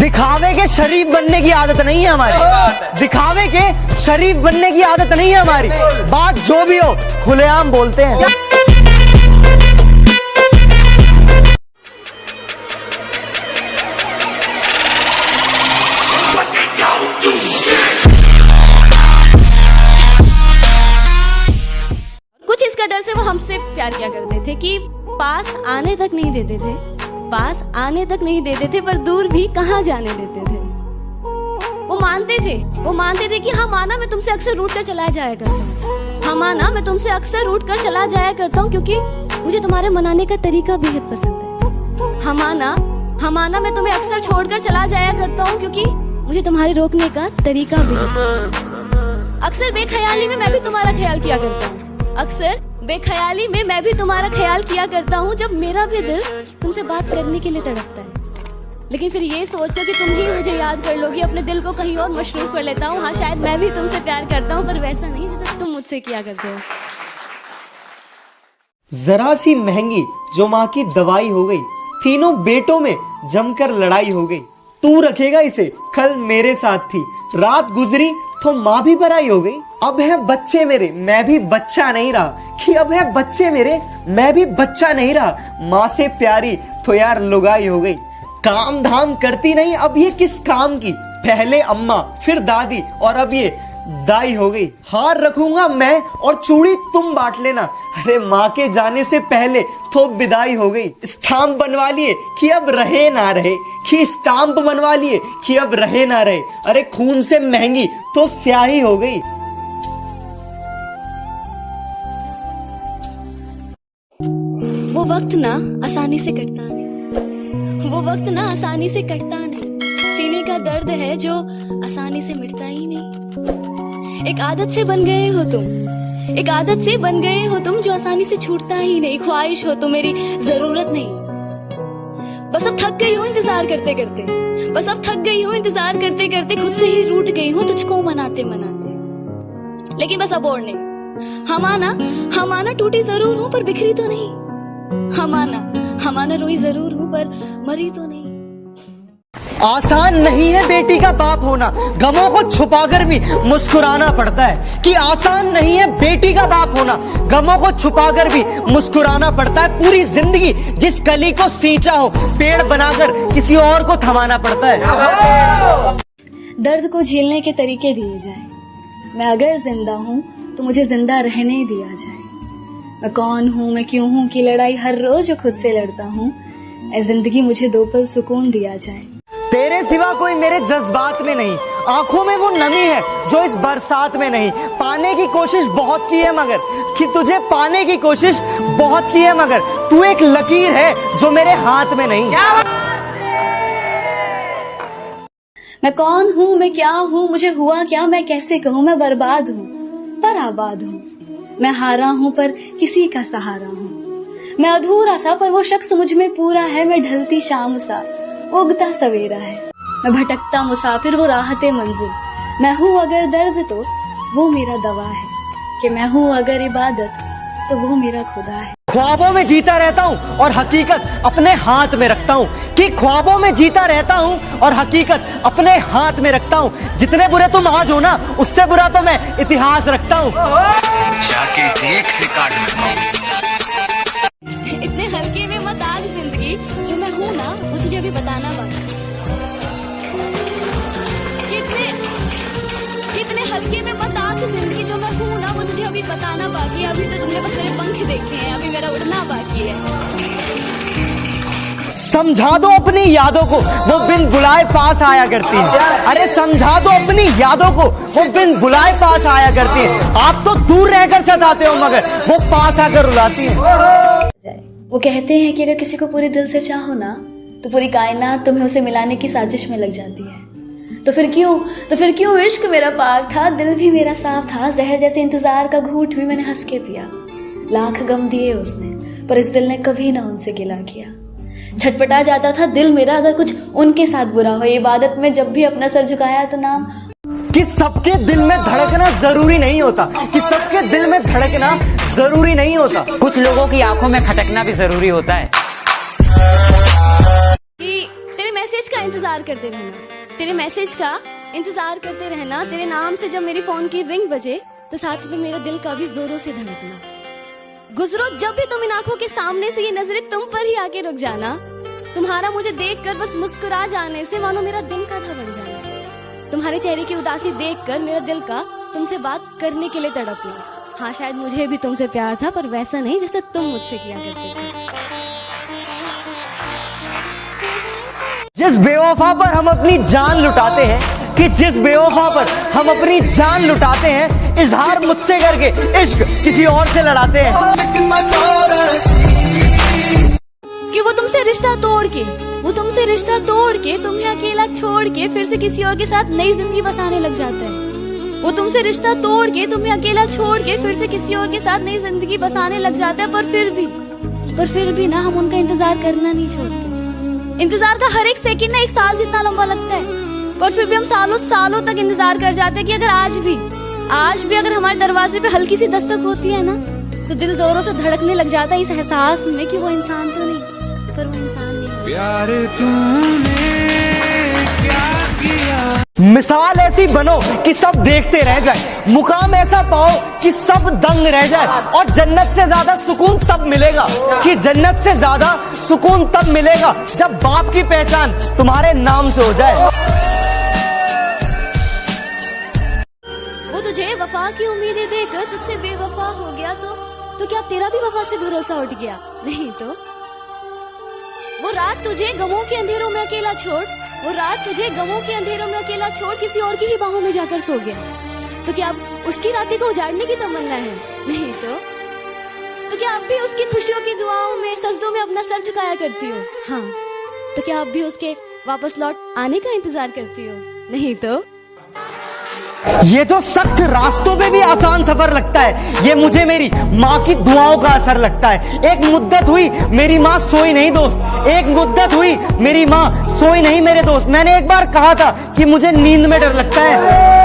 दिखावे के शरीफ बनने की आदत नहीं है हमारी, दिखावे के शरीफ बनने की आदत नहीं है हमारी। बात जो भी हो खुलेआम बोलते हैं। कुछ इस कदर से वो हमसे प्यार किया करते थे कि पास आने तक नहीं देते थे, पास आने तक नहीं देते थे, पर दूर भी कहाँ जाने देते थे। वो मानते थे कि हाँ माना मैं तुमसे अक्सर रूठ कर चला जाया करता हूँ, हाँ माना मैं तुमसे अक्सर रूठ कर चला जाया करता हूँ, क्योंकि मुझे तुम्हारे मनाने का तरीका बेहद पसंद है। हाँ माना मैं तुम्हें अक्सर छोड़कर चला जाया करता हूँ, क्योंकि मुझे तुम्हारे रोकने का तरीका बेहद पसंद है। अक्सर बेख्याली में मैं भी तुम्हारा ख्याल किया करता हूँ, अक्सर बेख्याली में मैं भी तुम्हारा ख्याल किया करता हूँ, जब मेरा भी दिल तुमसे बात करने के लिए तड़पता है। लेकिन फिर ये सोचकर कि तुम ही मुझे याद कर लोगी, अपने दिल को कहीं और मशरूफ कर लेता हूँ। हाँ शायद मैं भी तुमसे प्यार करता हूँ, पर वैसा नहीं जैसा तुम मुझसे किया करते हो। जरा सी महंगी जो माँ की दवाई हो गई, तीनों बेटों में जमकर लड़ाई हो गई। तू रखेगा इसे, कल मेरे साथ थी, रात गुजरी तो माँ भी पराई हो गई। अब है बच्चे मेरे, मैं भी बच्चा नहीं रहा, कि अब है बच्चे मेरे, मैं भी बच्चा नहीं रहा। माँ से प्यारी तो यार लुगाई हो गई। काम धाम करती नहीं, अब ये किस काम की, पहले अम्मा फिर दादी और अब ये दाई हो गई। हार रखूंगा मैं और चूड़ी तुम बांट लेना, अरे माँ के जाने से पहले तो विदाई हो गई। स्टाम्प बनवा लिए कि अब रहे ना रहे, कि स्टाम्प बनवा लिए कि अब रहे ना रहे, अरे खून से महंगी तो स्याही हो गई। वो वक्त ना आसानी से कटता नहीं, वो वक्त ना आसानी से कटता नहीं, सीने का दर्द है जो आसानी से मिटता ही नहीं। एक आदत से बन गए हो तुम, एक आदत से बन गए हो तुम, जो आसानी से छूटता ही नहीं। ख्वाहिश हो तो मेरी जरूरत नहीं, बस अब थक गई हूँ इंतजार करते करते, बस अब थक गई हूँ इंतजार करते करते, खुद से ही रूठ गई हूँ तुझको मनाते मनाते। लेकिन बस अब और नहीं। हम आना टूटी जरूर हूँ पर बिखरी तो नहीं, हम आना रोई जरूर हूँ पर मरी तो नहीं। आसान नहीं है बेटी का बाप होना, गमों को छुपाकर भी मुस्कुराना पड़ता है। कि आसान नहीं है बेटी का बाप होना, गमों को छुपाकर भी मुस्कुराना पड़ता है। पूरी जिंदगी जिस कली को सींचा हो, पेड़ बनाकर किसी और को थमाना पड़ता है। दर्द को झेलने के तरीके दिए जाए, मैं अगर जिंदा हूँ तो मुझे जिंदा रहने दिया जाए। मैं कौन हूँ, मैं क्यों हूँ की लड़ाई हर रोज जो खुद से लड़ता हूँ, ऐ जिंदगी मुझे दो पल सुकून दिया जाए। तेरे सिवा कोई मेरे जज्बात में नहीं, आंखों में वो नमी है जो इस बरसात में नहीं। पाने की कोशिश बहुत की है मगर, कि तुझे पाने की कोशिश बहुत की है मगर, तू एक लकीर है जो मेरे हाथ में नहीं। मैं कौन हूँ, मैं क्या हूँ, मुझे हुआ क्या, मैं कैसे कहूँ। मैं बर्बाद हूँ पर आबाद हूँ, मैं हारा हूँ पर किसी का सहारा हूँ। मैं अधूरा सा पर वो शख्स मुझ में पूरा है, मैं ढलती शाम सा उगता सवेरा है। मैं भटकता मुसाफिर वो राहते मंजिल, मैं हूँ अगर दर्द तो वो मेरा दवा है, कि मैं हूँ अगर इबादत तो वो मेरा खुदा है। ख्वाबों में जीता रहता हूँ और हकीकत अपने हाथ में रखता हूँ, कि ख्वाबों में जीता रहता हूँ और हकीकत अपने हाथ में रखता हूँ। जितने बुरे तुम आज हो ना, उससे बुरा तो मैं इतिहास रखता हूँ। जाके देख रिकॉर्ड में कौन। इतने हल्के में मत आग जिंदगी, जो मैं हूँ ना वो तुझे अभी बताना बाकी। कितने हल्के में मत आग जिंदगी, जो मैं हूँ ना वो तुझे अभी बताना बाकी है। अभी तो तुमने बस मेरे पंख देखे हैं, अभी मेरा उड़ना बाकी है। समझा दो अपनी यादों को, वो बिन बुलाए पास आया करती है। अरे समझा दो अपनी यादों को, वो बिन बुलाए पास आया करती है। आप तो दूर रहकर सताते हो मगर वो पास आकर रुलाती है। वो कहते हैं कि अगर किसी को पूरे दिल से चाहो ना, तो पूरी कायनात तुम्हें उसे मिलाने की साजिश में लग जाती है। तो फिर क्यों इश्क मेरा पाक था, दिल भी मेरा साफ था, जहर जैसे इंतजार का घूंट भी मैंने हंस के पिया। लाख गम दिए उसने पर इस दिल ने कभी ना उनसे गिला किया। छटपटा जाता था दिल मेरा अगर कुछ उनके साथ बुरा हो। इबादत में जब भी अपना सर झुकाया तो नाम, कि सबके दिल में धड़कना जरूरी नहीं होता, कि सबके दिल में धड़कना जरूरी नहीं होता, कुछ लोगों की आंखों में खटकना भी जरूरी होता है। कि तेरे मैसेज का इंतजार करते रहना, तेरे मैसेज का इंतजार करते रहना, तेरे नाम से जब मेरी फोन की रिंग बजे तो साथ में मेरे दिल का भी जोरों से धड़कना। गुजरो जब भी तुम इन आंखों के सामने से, ये नजरें तुम पर ही आके रुक जाना। तुम्हारा मुझे देखकर बस मुस्कुरा जाने से मानो मेरा दिन का था बन जाना। तुम्हारे चेहरे की उदासी देखकर मेरा दिल का तुमसे बात करने के लिए तड़पना। हाँ, शायद मुझे भी तुमसे प्यार था, पर वैसा नहीं जैसे तुम मुझसे किया करते थे। जिस बेवफा पर हम अपनी जान लुटाते हैं, कि जिस बेवफा पर हम अपनी जान लुटाते हैं, इजहार मुझसे करके इश्क किसी और से लड़ाते हैं। कि वो तुमसे रिश्ता तोड़ के तुम्हें अकेला छोड़ के फिर से किसी और के साथ नई जिंदगी बसाने लग जाता है। वो तुमसे रिश्ता तोड़ के तुम्हें अकेला छोड़ के फिर से किसी और के साथ नई जिंदगी बसाने लग जाता है। पर फिर भी ना हम उनका इंतजार करना नहीं छोड़ते। इंतजार का हर एक सेकंड ना 1 साल जितना लंबा लगता है, पर फिर भी हम सालों सालों तक इंतजार कर जाते हैं कि अगर आज भी अगर हमारे दरवाजे पे हल्की सी दस्तक होती है ना, तो दिल जोरों से धड़कने लग जाता है इस एहसास में कि वो इंसान तो नहीं, पर वो इंसान नहीं। प्यार तूने क्या किया। मिसाल ऐसी बनो कि सब देखते रह जाए, मुकाम ऐसा पाओ कि सब दंग रह जाए, और जन्नत से ज्यादा सुकून तब मिलेगा, कि जन्नत से ज्यादा सुकून तब मिलेगा जब बाप की पहचान तुम्हारे नाम से हो जाए। वो तुझे वफा की उम्मीदें देकर तुझसे बेवफा हो गया, तो क्या तेरा भी वफा से भरोसा उठ गया? नहीं तो वो रात तुझे गमों के अंधेरों में अकेला छोड़ किसी और की ही बाहों में जाकर सो गया, तो क्या अब उसकी रातें को उजाड़ने की तमन्ना है? नहीं तो क्या अब भी उसकी खुशियों की दुआओं में, सजदों में अपना सर झुकाया करती हो? हाँ, तो क्या अब भी उसके वापस लौट आने का इंतजार करती हो? नहीं तो ये जो सख्त रास्तों पे भी आसान सफर लगता है, ये मुझे मेरी माँ की दुआओं का असर लगता है। एक मुद्दत हुई मेरी माँ सोई नहीं दोस्त, एक मुद्दत हुई मेरी माँ सोई नहीं मेरे दोस्त। मैंने एक बार कहा था कि मुझे नींद में डर लगता है,